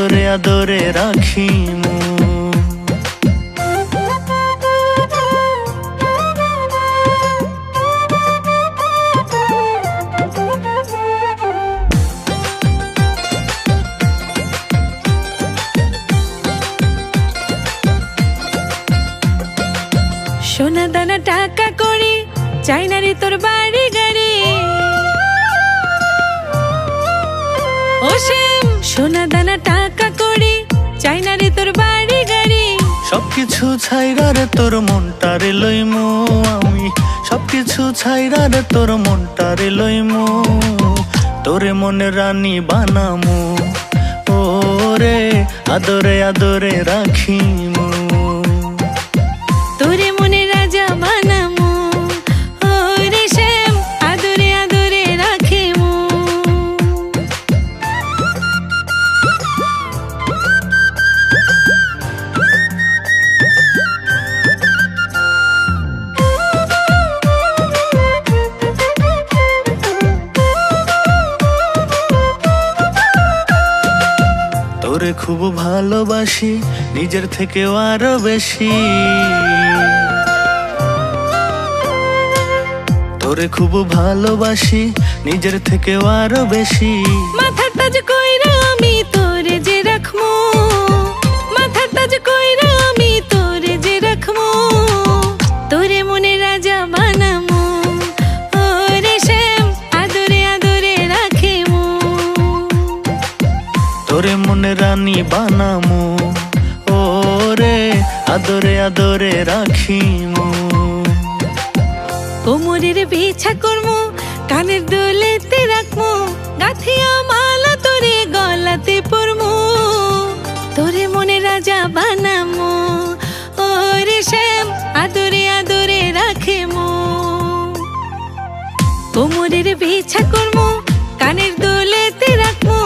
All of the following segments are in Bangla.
আদরে আদরে রাখিমু। সোনা দানা টাকা করি চাই না রে তোর বাড়ি গাড়ি। ও শ্যাম সোনা দানা টাকা করি চাই না রে তোর বাড়ি গাড়ি। সবকিছু ছাইরা রে তোর মনটারে লইমু আমি, সবকিছু ছাইরা রে তোর মনটারে লইমু। তোরে মনে রানী বানামু, ও রে আদরে আদরে রাখিমু। তোরে মনে রাজা বানামু, ও রে শ্যাম আদরে আদরে রাখিমু। তোরে খুব ভালোবাসি নিজের থেকেও আরো বেশি। তোরে খুব ভালোবাসি নিজের থেকেও আরো বেশি। মাথার তাজ কইরা আমি তোরে যে রাখমু, মাথার তাজ কইরা আমি তোরে যে রাখমু। তোরে মনে রাজা বানামু, ও রে শ্যাম আদরে আদরে রাখিমু। তোরে মনে রানী বানামু, ও রে আদরে আদরে রাখিমু। কোমরের বিছা করমু, কানের দুলেতে রাখমু, গাথিয়া মালা তোরে গলাতে পরমু। তোরে মনে রাজা বানামু, ও রে শ্যাম আদরে আদরে রাখিমু। কোমরের বিছা করমু, কানের দুলেতে রাখমু,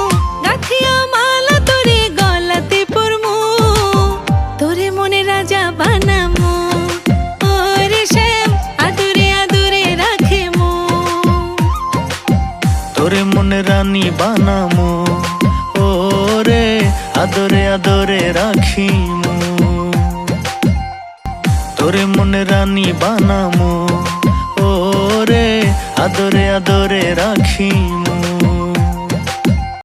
গাথিয়া মালা তোরে গলাতে পরমু। তোরে মনে রাজা বানামু, ও রে শ্যাম আদরে আদরে রাখিমু। তোরে মনে রানী বানামু, ও রে আদরে আদরে রাখিমু। তোরে মনে রানী বানামু, ও রে আদরে আদরে রাখিমু।